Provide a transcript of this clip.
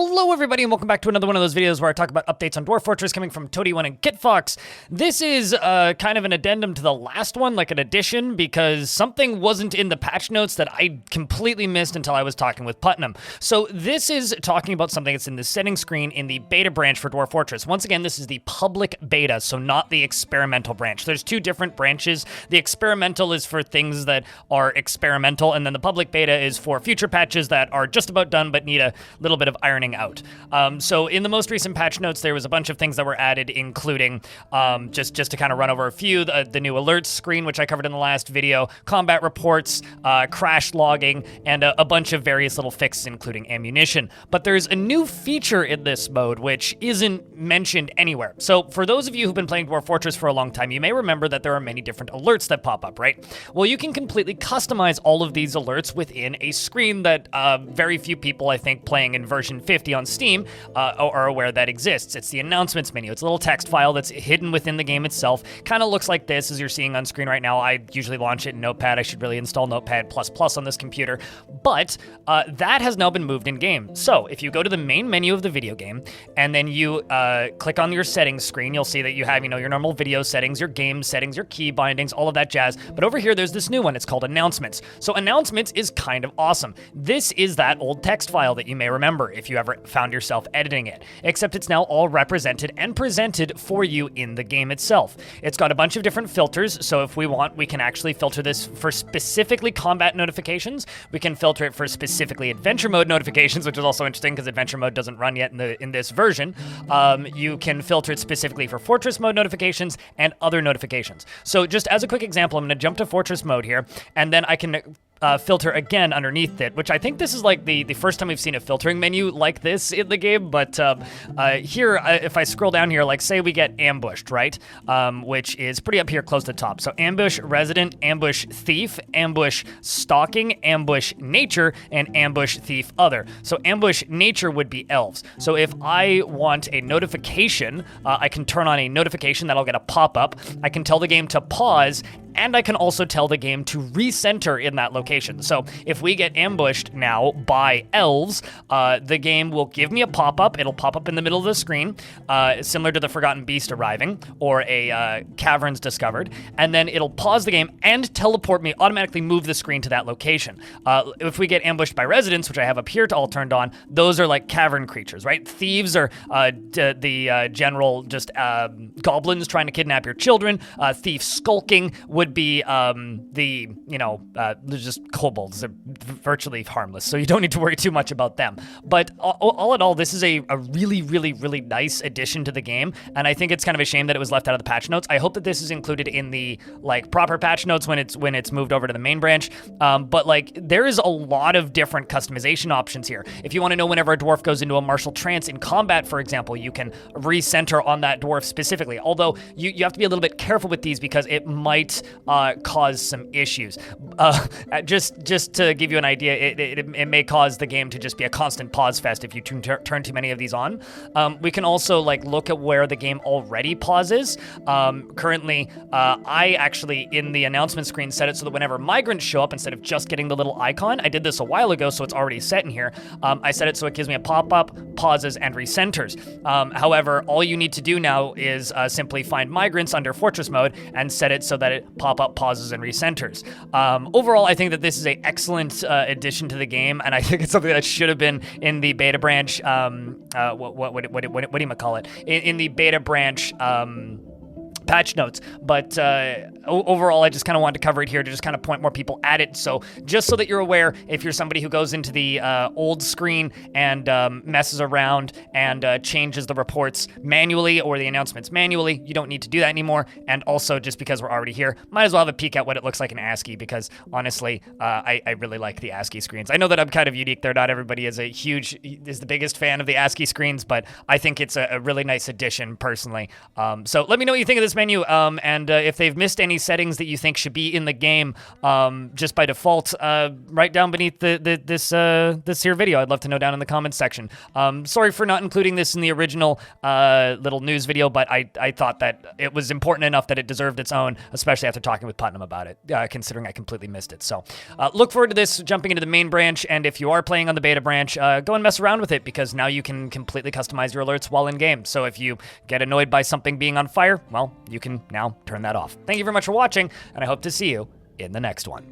Hello everybody and welcome back to another one of those videos where I talk about updates on Dwarf Fortress coming from Toady1 and KitFox. This is kind of an addendum to the last one, like an addition, because something wasn't in the patch notes that I completely missed until I was talking with Putnam. So this is talking about something that's in the settings screen in the beta branch for Dwarf Fortress. Once again, this is the public beta, so not the experimental branch. There's two different branches. The experimental is for things that are experimental, and then the public beta is for future patches that are just about done but need a little bit of ironing out. So in the most recent patch notes, there was a bunch of things that were added, including just to kind of run over a few, the new alerts screen, which I covered in the last video, combat reports, crash logging, and a bunch of various little fixes, including ammunition. But there's a new feature in this mode which isn't mentioned anywhere. So for those of you who've been playing Dwarf Fortress for a long time, you may remember that there are many different alerts that pop up, right? Well, you can completely customize all of these alerts within a screen that very few people, I think, playing in version 50 on Steam are aware that exists. It's the announcements menu. It's a little text file that's hidden within the game itself. Kind of looks like this, as you're seeing on screen right now. I usually launch it in Notepad. I should really install Notepad++ on this computer. But that has now been moved in-game. So if you go to the main menu of the video game, and then you click on your settings screen, you'll see that you have, your normal video settings, your game settings, your key bindings, all of that jazz. But over here, there's this new one. It's called Announcements. So Announcements is kind of awesome. This is that old text file that you may remember if you ever found yourself editing it, except it's now all represented and presented for you in the game itself. It's got a bunch of different filters, so if we want, we can actually filter this for specifically combat notifications. We can filter it for specifically adventure mode notifications, which is also interesting because adventure mode doesn't run yet in this version. You can filter it specifically for fortress mode notifications and other notifications. So just as a quick example, I'm going to jump to fortress mode here, and then I can filter again underneath it, which I think this is like the first time we've seen a filtering menu like this in the game, but here, if I scroll down here, like say we get ambushed, right? Which is pretty up here close to the top. So ambush resident, ambush thief, ambush stalking, ambush nature, and ambush thief other. So ambush nature would be elves. So if I want a notification, I can turn on a notification that'll get a pop-up. I can tell the game to pause, and I can also tell the game to recenter in that location. So if we get ambushed now by elves, the game will give me a pop-up. It'll pop up in the middle of the screen, similar to the Forgotten Beast arriving, or a caverns discovered, and then it'll pause the game and teleport me, automatically move the screen to that location. If we get ambushed by residents, which I have up here to all turned on, those are like cavern creatures, right? Thieves are the general just goblins trying to kidnap your children. Thief skulking would be just kobolds. They're virtually harmless, so you don't need to worry too much about them. But all in all, this is a really, really, really nice addition to the game, and I think it's kind of a shame that it was left out of the patch notes. I hope that this is included in the proper patch notes when it's moved over to the main branch. But there is a lot of different customization options here. If you want to know whenever a dwarf goes into a martial trance in combat, for example, you can recenter on that dwarf specifically. Although you have to be a little bit careful with these because it might cause some issues. Just to give you an idea, it may cause the game to just be a constant pause fest if you turn too many of these on. We can also look at where the game already pauses. Currently, I actually in the announcement screen set it so that whenever migrants show up, instead of just getting the little icon, I did this a while ago, so it's already set in here. I set it so it gives me a pop-up, pauses, and recenters. However, all you need to do now is simply find migrants under fortress mode and set it so that it pop-up, pauses, and recenters. Overall, I think that this is an excellent addition to the game, and I think it's something that should have been in the beta branch. What do you call it? In the beta branch patch notes, but overall, I just kind of wanted to cover it here to just kind of point more people at it. So just so that you're aware, if you're somebody who goes into the old screen and messes around and changes the reports manually or the announcements manually, you don't need to do that anymore. And also, just because we're already here, might as well have a peek at what it looks like in ASCII, because honestly, I really like the ASCII screens. I know that I'm kind of unique there. Not everybody is the biggest fan of the ASCII screens, but I think it's a really nice addition personally. So let me know what you think of this menu, and if they've missed any settings that you think should be in the game, just by default, right down beneath this here video. I'd love to know down in the comments section. Sorry for not including this in the original little news video, but I thought that it was important enough that it deserved its own, especially after talking with Putnam about it, considering I completely missed it. So look forward to this jumping into the main branch, and if you are playing on the beta branch, go and mess around with it, because now you can completely customize your alerts while in game. So if you get annoyed by something being on fire, well, you can now turn that off. Thank you very much for watching, and I hope to see you in the next one.